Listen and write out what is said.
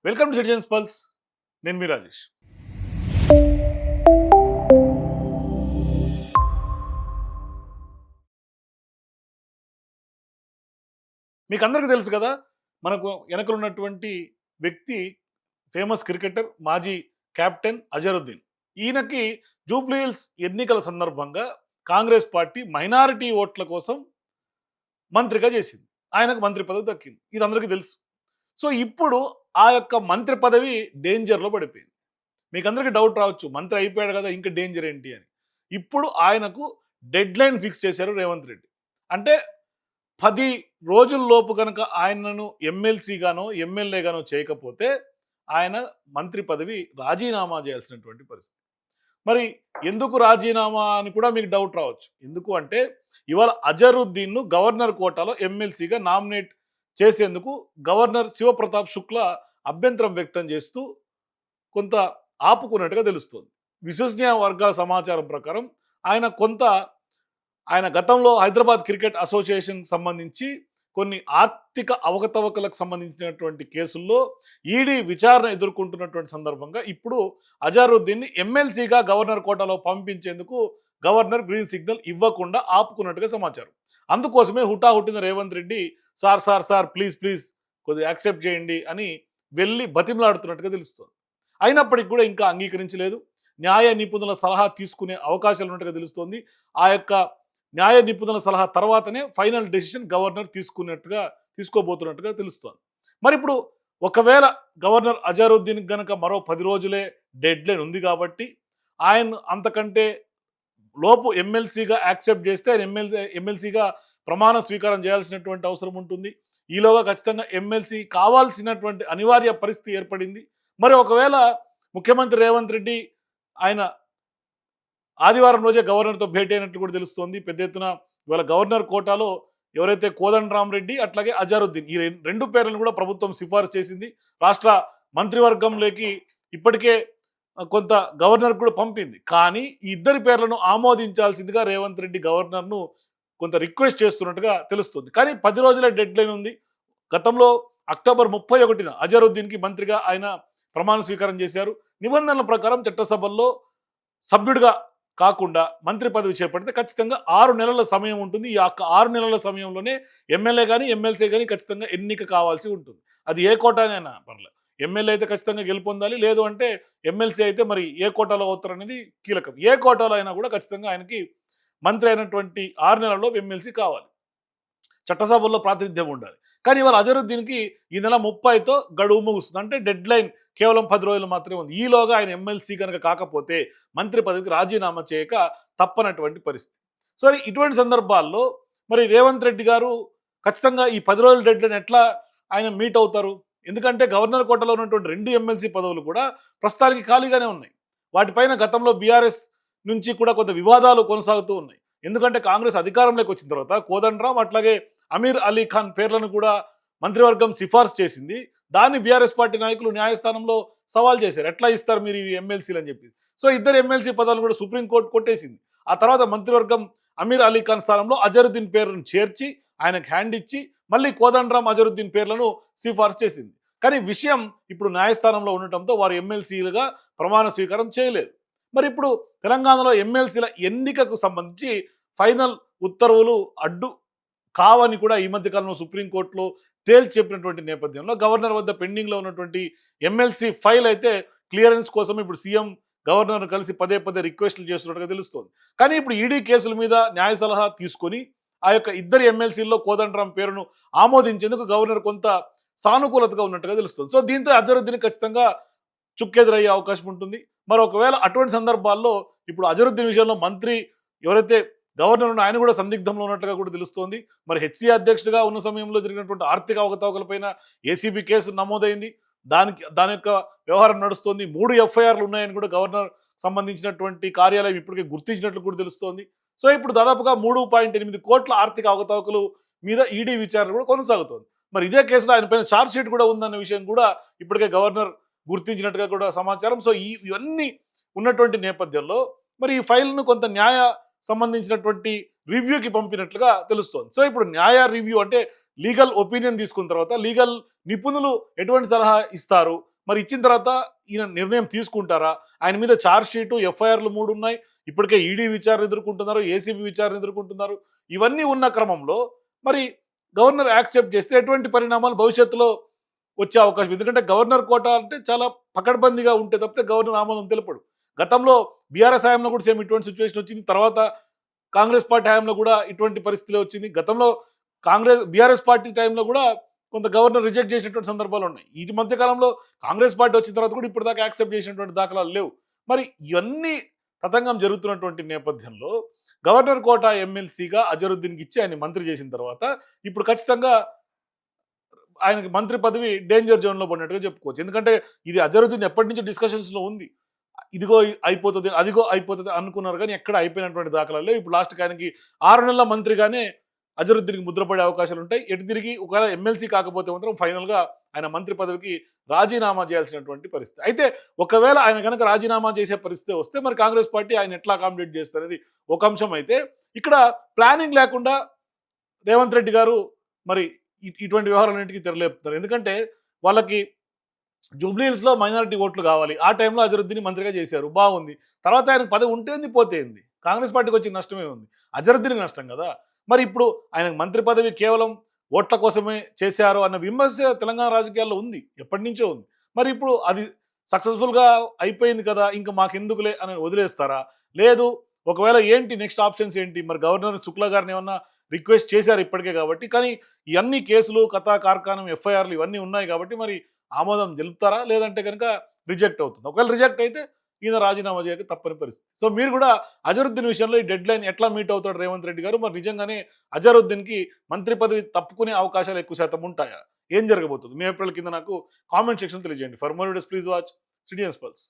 Welcome to citizens pulse. నేను మీ రాజేష్. మీకు అందరికీ తెలుసు కదా, మనకు వెనకల ఉన్నటువంటి వ్యక్తి ఫేమస్ క్రికెటర్, మాజీ కెప్టెన్ అజరుద్దీన్. ఈయనకి జూబ్లీ హిల్స్ ఎన్నికల సందర్భంగా కాంగ్రెస్ పార్టీ మైనారిటీ ఓట్ల కోసం మంత్రిగా చేసింది. ఆయనకు మంత్రి పదవి దక్కింది. ఇది అందరికీ తెలుసు. సో ఇప్పుడు ఆ యొక్క మంత్రి పదవి డేంజర్‌లో పడిపోయింది. మీకందరికీ డౌట్ రావచ్చు, మంత్రి అయిపోయాడు కదా, ఇంకా డేంజర్ ఏంటి అని. ఇప్పుడు ఆయనకు డెడ్‌లైన్ ఫిక్స్ చేశారు రేవంత్ రెడ్డి. అంటే 10 రోజుల్లోపు గనక ఆయనను ఎమ్మెల్సీగానో, ఎమ్మెల్యేగానో చేయకపోతే ఆయన మంత్రి పదవి రాజీనామా చేయాల్సినటువంటి పరిస్థితి. మరి ఎందుకు రాజీనామా అని కూడా మీకు డౌట్ రావచ్చు. ఎందుకు అంటే ఇవాళ అజరుద్దీన్‌ను గవర్నర్ కోటాలో ఎమ్మెల్సీగా నామినేట్ చేసేందుకు గవర్నర్ శివప్రతాప్ శుక్లా అభ్యంతరం వ్యక్తం చేస్తూ కొంత ఆపుకున్నట్టుగా తెలుస్తోంది. విశ్వసనీయ వర్గాల సమాచారం ప్రకారం ఆయన గతంలో హైదరాబాద్ క్రికెట్ అసోసియేషన్ సంబంధించి కొన్ని ఆర్థిక అవకతవకలకు సంబంధించినటువంటి కేసుల్లో ఈడీ విచారణ ఎదుర్కొంటున్నటువంటి సందర్భంగా ఇప్పుడు అజారుద్దీన్ని ఎమ్మెల్సీగా గవర్నర్ కోటాలో పంపించేందుకు గవర్నర్ గ్రీన్ సిగ్నల్ ఇవ్వకుండా ఆపుకున్నట్టుగా సమాచారం. అందుకోసమే హుటాహుటిన Revanth Reddy sir sir sir please please కొద్దిగా యాక్సెప్ట్ చేయండి అని వెళ్ళి బతిమలాడుతున్నట్టుగా తెలుస్తుంది. అయినప్పటికీ కూడా ఇంకా అంగీకరించలేదు. న్యాయ నిపుణుల సలహా తీసుకునే అవకాశాలు ఉన్నట్టుగా తెలుస్తోంది. ఆ యొక్క న్యాయ నిపుణుల సలహా తర్వాతనే ఫైనల్ డెసిషన్ గవర్నర్ తీసుకోబోతున్నట్టుగా తెలుస్తోంది. మరి ఇప్పుడు ఒకవేళ గవర్నర్ అజారుద్దీన్ గనక మరో 10 రోజులే డెడ్లైన్ ఉంది కాబట్టి ఆయన అంతకంటే లోపు ఎమ్మెల్సీగా యాక్సెప్ట్ చేస్తే ఆయన ఎమ్మెల్సీగా ప్రమాణ స్వీకారం చేయాల్సినటువంటి అవసరం ఉంటుంది. ఈలోగా ఖచ్చితంగా ఎమ్మెల్సీ కావాల్సినటువంటి అనివార్య పరిస్థితి ఏర్పడింది. మరి ఒకవేళ ముఖ్యమంత్రి రేవంత్ రెడ్డి ఆయన ఆదివారం రోజే గవర్నర్తో భేటీ అయినట్లు కూడా తెలుస్తోంది. పెద్ద ఎత్తున ఇవాళ గవర్నర్ కోటాలో ఎవరైతే కోదండరామరెడ్డి అట్లాగే అజారుద్దీన్ ఈ రెండు పేర్లను కూడా ప్రభుత్వం సిఫార్సు చేసింది. రాష్ట్ర మంత్రివర్గంలోకి ఇప్పటికే కొంత గవర్నర్ కూడా పంపింది. కానీ ఈ ఇద్దరి పేర్లను ఆమోదించాల్సిందిగా రేవంత్ రెడ్డి గవర్నర్ను కొంత రిక్వెస్ట్ చేస్తున్నట్టుగా తెలుస్తుంది. కానీ 10 రోజుల డెడ్లైన్ ఉంది. గతంలో అక్టోబర్ 31న అజరుద్దీన్కి మంత్రిగా ఆయన ప్రమాణ స్వీకారం చేశారు. నిబంధనల ప్రకారం చట్టసభల్లో సభ్యుడిగా కాకుండా మంత్రి పదవి చేపడితే ఖచ్చితంగా 6 నెలల సమయం ఉంటుంది. ఈ 6 నెలల సమయంలోనే ఎమ్మెల్యే కానీ ఎమ్మెల్సీ కానీ ఖచ్చితంగా ఎన్నిక కావాల్సి ఉంటుంది. అది ఏ కోటానైనా పర్లేదు. ఎమ్మెల్యే అయితే ఖచ్చితంగా గెలుపొందాలి. లేదు అంటే ఎమ్మెల్సీ అయితే మరి ఏ కోటాలో అవుతారనేది కీలకం. ఏ కోటాలో అయినా కూడా ఖచ్చితంగా ఆయనకి మంత్రి అయినటువంటి 6 నెలల్లో ఎమ్మెల్సీ కావాలి. చట్టసభల్లో ప్రాతినిధ్యం ఉండాలి. కానీ ఇవాళ అజరుద్దీన్కి ఈ నెల 30తో గడువు ముగుస్తుంది. అంటే డెడ్లైన్ కేవలం 10 రోజులు మాత్రమే ఉంది. ఈలోగా ఆయన ఎమ్మెల్సీ కనుక కాకపోతే మంత్రి పదవికి రాజీనామా చేయక తప్పనటువంటి పరిస్థితి. సో ఇటువంటి సందర్భాల్లో మరి రేవంత్ రెడ్డి గారు ఖచ్చితంగా ఈ 10 రోజుల డెడ్లైన్ ఎట్లా ఆయన మీట్ అవుతారు? ఎందుకంటే గవర్నర్ కోటలో ఉన్నటువంటి 2 ఎమ్మెల్సీ పదవులు కూడా ప్రస్తుతానికి ఖాళీగానే ఉన్నాయి. వాటిపైన గతంలో బీఆర్ఎస్ నుంచి కూడా కొంత వివాదాలు కొనసాగుతూ ఉన్నాయి. ఎందుకంటే కాంగ్రెస్ అధికారంలోకి వచ్చిన తర్వాత కోదండరాం అట్లాగే అమీర్ అలీ ఖాన్ పేర్లను కూడా మంత్రివర్గం సిఫార్సు చేసింది. దాన్ని బీఆర్ఎస్ పార్టీ నాయకులు న్యాయస్థానంలో సవాల్ చేశారు. ఎట్లా ఇస్తారు మీరు ఈ ఎమ్మెల్సీలు అని చెప్పి. సో ఇద్దరు ఎమ్మెల్సీ పదాలు కూడా సుప్రీంకోర్టు కొట్టేసింది. ఆ తర్వాత మంత్రివర్గం అమీర్ అలీ ఖాన్ స్థానంలో అజరుద్దీన్ పేర్లను చేర్చి ఆయనకు హ్యాండ్ ఇచ్చి మళ్ళీ కోదండరాం అజరుద్దీన్ పేర్లను సిఫార్సు చేసింది. కానీ విషయం ఇప్పుడు న్యాయస్థానంలో ఉండటంతో వారు ఎమ్మెల్సీలుగా ప్రమాణ స్వీకారం చేయలేదు. మరి ఇప్పుడు తెలంగాణలో ఎమ్మెల్సీల ఎన్నికకు సంబంధించి ఫైనల్ ఉత్తర్వులు అడ్డు కావని కూడా ఈ మధ్యకాలంలో సుప్రీంకోర్టులో తేల్చి చెప్పినటువంటి నేపథ్యంలో గవర్నర్ వద్ద పెండింగ్లో ఉన్నటువంటి ఎమ్మెల్సీ ఫైల్ అయితే క్లియరెన్స్ కోసం ఇప్పుడు సీఎం గవర్నర్ను కలిసి పదే పదే రిక్వెస్ట్లు చేస్తున్నట్టుగా తెలుస్తోంది. కానీ ఇప్పుడు ఈడీ కేసుల మీద న్యాయ సలహా తీసుకొని ఆ యొక్క ఇద్దరు ఎమ్మెల్సీల్లో కోదండరాం పేరును ఆమోదించేందుకు గవర్నర్ కొంత సానుకూలతగా ఉన్నట్టుగా తెలుస్తుంది. సో దీంతో అజరుద్దీన్ ఖచ్చితంగా చుక్కెదురయ్యే అవకాశం ఉంటుంది. మరి ఒకవేళ అటువంటి సందర్భాల్లో ఇప్పుడు అజరుద్దీన్ విషయంలో మంత్రి ఎవరైతే గవర్నర్ ఆయన కూడా సందిగ్ధంలో ఉన్నట్లుగా కూడా తెలుస్తోంది. మరి హెచ్సీ అధ్యక్షుడిగా ఉన్న సమయంలో జరిగినటువంటి ఆర్థిక అవకతవకలపైన ఏసీబీ కేసు నమోదైంది. దాని యొక్క వ్యవహారం నడుస్తోంది. 3 ఎఫ్ఐఆర్లు ఉన్నాయని కూడా గవర్నర్ సంబంధించినటువంటి కార్యాలయం ఇప్పటికే గుర్తించినట్లు కూడా తెలుస్తోంది. సో ఇప్పుడు దాదాపుగా 3.8 కోట్ల ఆర్థిక అవకతవకలు మీద ఈడీ విచారణ కూడా కొనసాగుతోంది. మరి ఇదే కేసులో ఆయన పైన ఛార్జ్ షీట్ కూడా ఉందన్న విషయం కూడా ఇప్పటికే గవర్నర్ గుర్తించినట్టుగా కూడా సమాచారం. సో ఇవన్నీ ఉన్నటువంటి నేపథ్యంలో మరి ఈ ఫైల్ను కొంత న్యాయ సంబంధించినటువంటి రివ్యూకి పంపినట్లుగా తెలుస్తోంది. సో ఇప్పుడు న్యాయ రివ్యూ అంటే లీగల్ ఒపీనియన్ తీసుకున్న తర్వాత లీగల్ నిపుణులు ఎటువంటి సలహా ఇస్తారు, మరి ఇచ్చిన తర్వాత ఈయన నిర్ణయం తీసుకుంటారా? ఆయన మీద ఛార్జ్ షీటు, ఎఫ్ఐఆర్‌లు 3 ఉన్నాయి. ఇప్పటికే ఈడీ విచారణ ఎదుర్కొంటున్నారు. ఏసీబీ విచారణ ఎదుర్కొంటున్నారు. ఇవన్నీ ఉన్న క్రమంలో మరి గవర్నర్ యాక్సెప్ట్ చేస్తే ఎటువంటి పరిణామాలు భవిష్యత్తులో వచ్చే అవకాశం? ఎందుకంటే గవర్నర్ కోటా అంటే చాలా పకడ్బందీగా ఉంటే తప్పితే గవర్నర్ ఆమోదం తెలపడు. గతంలో బీఆర్ఎస్ హయాంలో కూడా సేమ్ ఇటువంటి సిట్యుయేషన్ వచ్చింది. తర్వాత కాంగ్రెస్ పార్టీ హయాంలో కూడా ఇటువంటి పరిస్థితులే వచ్చింది. గతంలో బీఆర్ఎస్ పార్టీ టైంలో కూడా కొంత గవర్నర్ రిజెక్ట్ చేసినటువంటి సందర్భాలు ఉన్నాయి. ఈ మధ్య కాలంలో కాంగ్రెస్ పార్టీ వచ్చిన తర్వాత కూడా ఇప్పటిదాకా యాక్సెప్ట్ చేసినటువంటి దాఖలాలు లేవు. మరి ఇవన్నీ తతంగం జరుగుతున్నటువంటి నేపథ్యంలో గవర్నర్ కోటా ఎమ్మెల్సీగా అజరుద్దీన్‌కి ఇచ్చి ఆయన మంత్రి చేసిన తర్వాత ఇప్పుడు ఖచ్చితంగా ఆయనకి మంత్రి పదవి డేంజర్ జోన్‌లో పడినట్టుగా చెప్పుకోవచ్చు. ఎందుకంటే ఇది అజరుద్దీన్ ఎప్పటినుంచో డిస్కషన్స్‌లో ఉంది. ఇదిగో అయిపోతది, అదిగో అయిపోతది అనుకున్నారు గానీ ఎక్కడ అయిపోయినటువంటి దాఖలాలు లేవు. ఇప్పుడు లాస్ట్‌కి ఆయనకి 6 నెలల మంత్రిగానే అజరుద్దీన్‌కి ముద్రపడే అవకాశాలుంటాయి. ఎటు తిరిగి ఒకవేళ ఎమ్మెల్సీ కాకపోతే మాత్రం ఫైనల్‌గా ఆయన మంత్రి పదవికి రాజీనామా చేయాల్సినటువంటి పరిస్థితి. అయితే ఒకవేళ ఆయన గనక రాజీనామా చేసే పరిస్థితి వస్తే మరి కాంగ్రెస్ పార్టీ ఆయన ఎట్లా అకామిడేట్ చేస్తదనేది ఒక అంశం అయితే, ఇక్కడ ప్లానింగ్ లేకుండా రేవంత్ రెడ్డి గారు మరి ఇటువంటి వ్యవహారాలన్నింటికి తెరలేపుతారు. ఎందుకంటే వాళ్ళకి జూబ్లీ హిల్స్‌లో మైనారిటీ ఓట్లు కావాలి. ఆ టైంలో అజరుద్దీన్ మంత్రిగా చేశారు. బాగుంది. తర్వాత ఆయనకు పదవి ఉంటేంది, పోతేంది. కాంగ్రెస్ పార్టీకి వచ్చిన నష్టమే ఉంది. అజరుద్దీన్‌కి నష్టం కదా! మరి ఇప్పుడు ఆయనకు మంత్రి పదవి కేవలం ఓట్ల కోసమే చేశారు అన్న విమర్శ తెలంగాణ రాజకీయాల్లో ఉంది. ఎప్పటినుంచో ఉంది. మరి ఇప్పుడు అది సక్సెస్‌ఫుల్‌గా అయిపోయింది కదా! ఇంక మాకెందుకులే అని వదిలేస్తారా? లేదు, ఒకవేళ ఏంటి నెక్స్ట్ ఆప్షన్స్ ఏంటి? మరి గవర్నర్ శుక్లా గారిని ఏమన్నా రిక్వెస్ట్ చేశారు ఇప్పటికే కాబట్టి. కానీ ఇయన్నీ కేసులు, కథా కార్ఖానం, ఎఫ్ఐఆర్‌లు ఇవన్నీ ఉన్నాయి కాబట్టి మరి ఆమోదం తెలుపుతారా? లేదంటే గనుక రిజెక్ట్ అవుతుంది. ఒకవేళ రిజెక్ట్ అయితే ఈయన రాజీనామా చేయక తప్పని పరిస్థితి. సో మీరు కూడా అజరుద్దీన్ విషయంలో ఈ డెడ్‌లైన్ ఎట్లా మీట్ అవుతాడు రేవంత్ రెడ్డి గారు? మరి నిజంగానే అజరుద్దీన్‌కి మంత్రి పదవి తప్పుకునే అవకాశాలు ఎక్కువ శాతం ఉంటాయా? ఏం జరగబోతుంది? మీ అభిప్రాయాల కింద నాకు కామెంట్ సెక్షన్‌లో తెలియజేయండి. For more videos please watch citizens pulse.